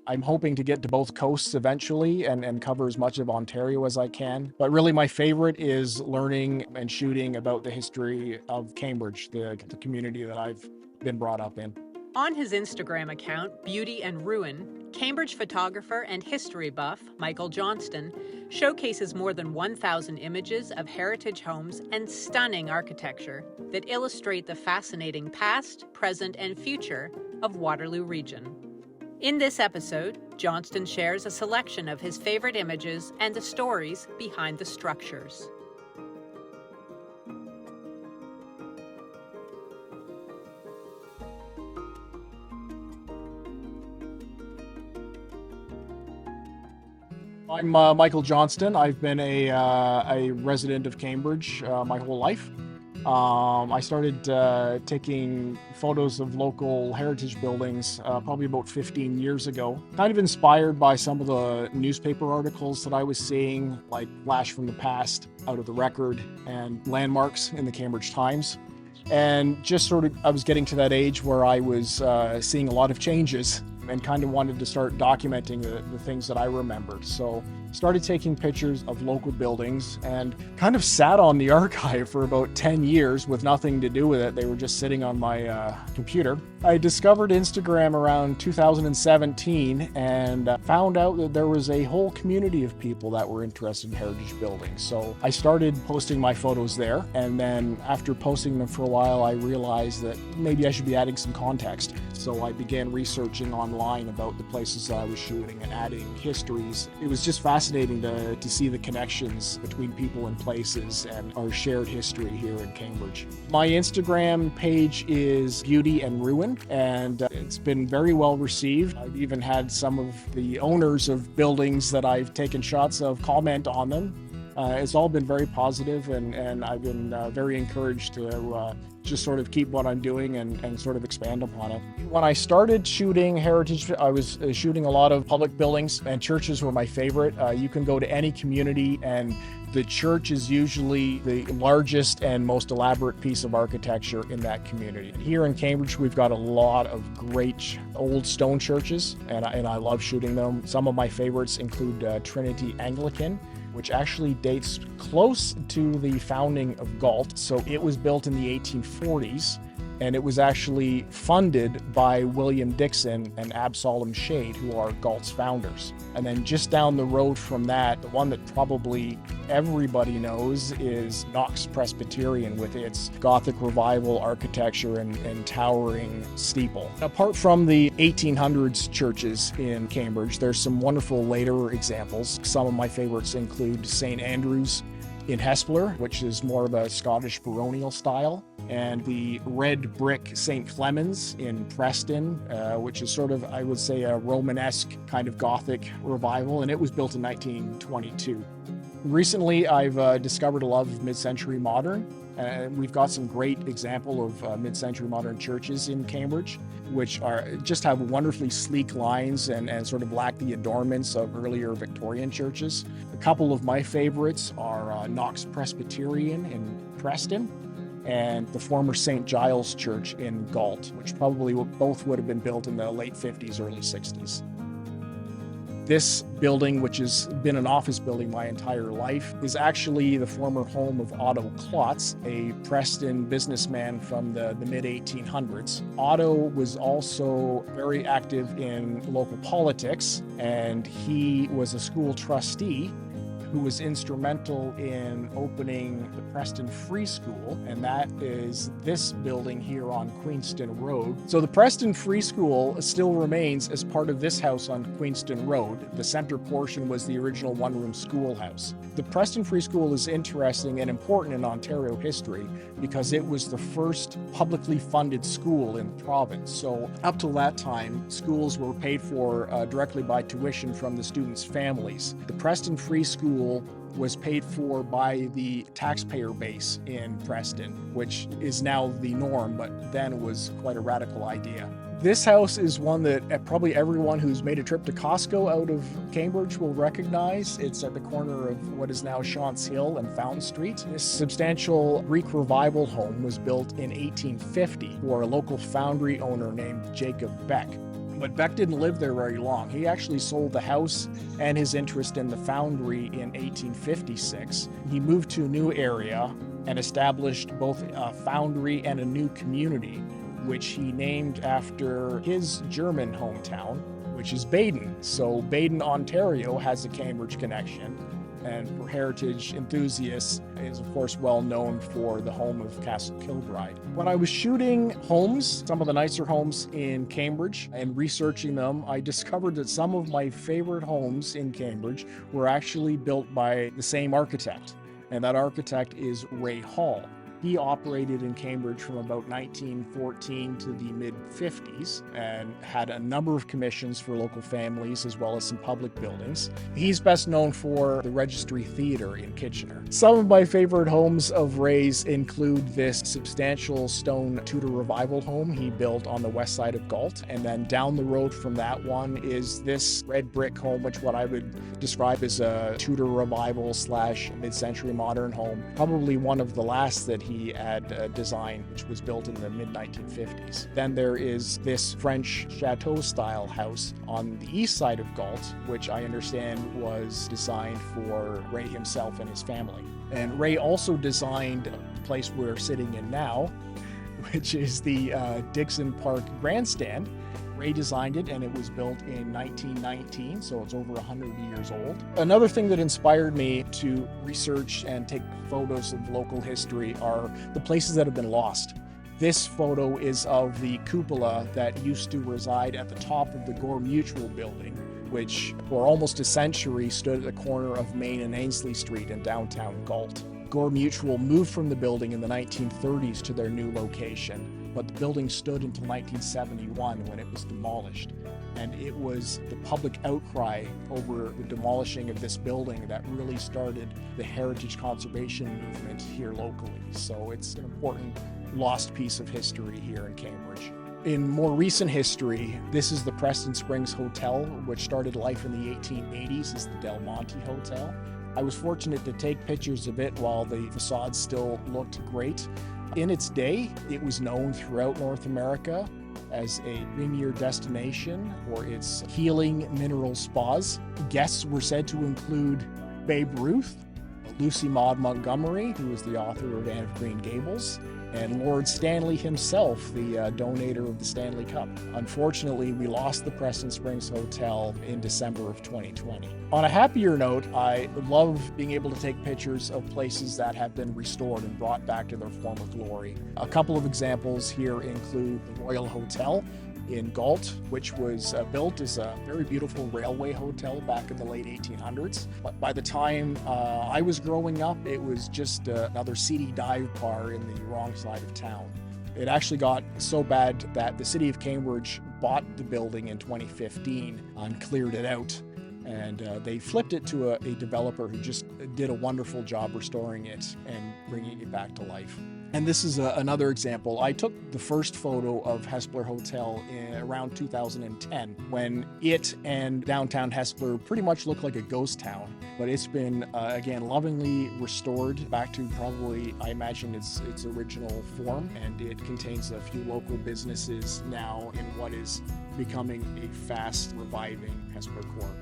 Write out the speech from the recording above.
I'm hoping to get to both coasts eventually and cover as much of Ontario as I can. But really, my favorite is learning and shooting about the history of Cambridge, the community that I've been brought up in. On his Instagram account, Beauty and Ruin, Cambridge photographer and history buff Michael Johnston showcases more than 1,000 images of heritage homes and stunning architecture that illustrate the fascinating past, present, and future of Waterloo region. In this episode, Johnston shares a selection of his favorite images and the stories behind the structures. I'm Michael Johnston. I've been a resident of Cambridge my whole life. I started taking photos of local heritage buildings probably about 15 years ago. Kind of inspired by some of the newspaper articles that I was seeing, like Flash from the Past, Out of the Record, and Landmarks in the Cambridge Times. And just I was getting to that age where I was seeing a lot of changes and kind of wanted to start documenting the things that I remembered. So started taking pictures of local buildings and kind of sat on the archive for about 10 years with nothing to do with it. They were just sitting on my computer. I discovered Instagram around 2017 and found out that there was a whole community of people that were interested in heritage buildings. So I started posting my photos there, and then after posting them for a while, I realized that maybe I should be adding some context. So I began researching online about the places that I was shooting and adding histories. It was just fascinating to see the connections between people and places and our shared history here in Cambridge. My Instagram page is Beauty and Ruin, and it's been very well received. I've even had some of the owners of buildings that I've taken shots of comment on them. It's all been very positive, and I've been very encouraged to just sort of keep what I'm doing and sort of expand upon it. When I started shooting heritage, I was shooting a lot of public buildings, and churches were my favorite. You can go to any community and the church is usually the largest and most elaborate piece of architecture in that community. Here in Cambridge, we've got a lot of great old stone churches, and I love shooting them. Some of my favorites include Trinity Anglican, which actually dates close to the founding of Galt. So it was built in the 1840s, and it was actually funded by William Dixon and Absalom Shade, who are Galt's founders. And then just down the road from that, the one that probably everybody knows is Knox Presbyterian with its Gothic Revival architecture and towering steeple. Apart from the 1800s churches in Cambridge, there's some wonderful later examples. Some of my favorites include St. Andrew's in Hespeler, which is more of a Scottish baronial style, and the red brick St. Clemens in Preston, which is sort of, I would say, a Romanesque kind of Gothic revival, and it was built in 1922. Recently, I've discovered a love of mid-century modern. We've got some great example of mid-century modern churches in Cambridge, which just have wonderfully sleek lines and sort of lack the adornments of earlier Victorian churches. A couple of my favorites are Knox Presbyterian in Preston and the former St. Giles Church in Galt, which probably both would have been built in the late 50s, early 60s. This building, which has been an office building my entire life, is actually the former home of Otto Klotz, a Preston businessman from the mid-1800s. Otto was also very active in local politics, and he was a school trustee who was instrumental in opening the Preston Free School, and that is this building here on Queenston Road. So the Preston Free School still remains as part of this house on Queenston Road. The center portion was the original one-room schoolhouse. The Preston Free School is interesting and important in Ontario history because it was the first publicly funded school in the province. So up till that time, schools were paid for directly by tuition from the students' families. The Preston Free School was paid for by the taxpayer base in Preston, which is now the norm, but then it was quite a radical idea. This house is one that probably everyone who's made a trip to Costco out of Cambridge will recognize. It's at the corner of what is now Shantz Hill and Fountain Street. This substantial Greek Revival home was built in 1850 for a local foundry owner named Jacob Beck. But Beck didn't live there very long. He actually sold the house and his interest in the foundry in 1856. He moved to a new area and established both a foundry and a new community, which he named after his German hometown, which is Baden. So Baden, Ontario has a Cambridge connection. And for heritage enthusiasts, is of course well known for the home of Castle Kilbride. When I was shooting homes, some of the nicer homes in Cambridge, and researching them, I discovered that some of my favorite homes in Cambridge were actually built by the same architect. And that architect is Ray Hall. He operated in Cambridge from about 1914 to the mid-50s and had a number of commissions for local families as well as some public buildings. He's best known for the Registry Theatre in Kitchener. Some of my favorite homes of Ray's include this substantial stone Tudor Revival home he built on the west side of Galt, and then down the road from that one is this red brick home, which what I would describe as a Tudor Revival / mid-century modern home, probably one of the last that he had designed, which was built in the mid-1950s. Then there is this French chateau-style house on the east side of Galt, which I understand was designed for Ray himself and his family. And Ray also designed the place we're sitting in now, which is the Dixon Park Grandstand. Ray designed it, and it was built in 1919, so it's over 100 years old. Another thing that inspired me to research and take photos of local history are the places that have been lost. This photo is of the cupola that used to reside at the top of the Gore Mutual building, which for almost a century stood at the corner of Main and Ainsley Street in downtown Galt. Gore Mutual moved from the building in the 1930s to their new location, but the building stood until 1971 when it was demolished. And it was the public outcry over the demolishing of this building that really started the heritage conservation movement here locally. So it's an important lost piece of history here in Cambridge. In more recent history, this is the Preston Springs Hotel, which started life in the 1880s as the Del Monte Hotel. I was fortunate to take pictures of it while the facade still looked great. In its day, it was known throughout North America as a premier destination for its healing mineral spas. Guests were said to include Babe Ruth, Lucy Maud Montgomery, who was the author of Anne of Green Gables, and Lord Stanley himself, the donator of the Stanley Cup. Unfortunately, we lost the Preston Springs Hotel in December of 2020. On a happier note, I love being able to take pictures of places that have been restored and brought back to their former glory. A couple of examples here include the Royal Hotel in Galt, which was built as a very beautiful railway hotel back in the late 1800s. But by the time I was growing up, it was just another seedy dive bar in the wrong side of town. It actually got so bad that the city of Cambridge bought the building in 2015 and cleared it out. And they flipped it to a developer who just did a wonderful job restoring it and bringing it back to life. And this is another example. I took the first photo of Hespeler Hotel in around 2010 when it and downtown Hespeler pretty much looked like a ghost town. But it's been, again, lovingly restored back to probably, I imagine, its original form. And it contains a few local businesses now in what is becoming a fast reviving Hespeler core.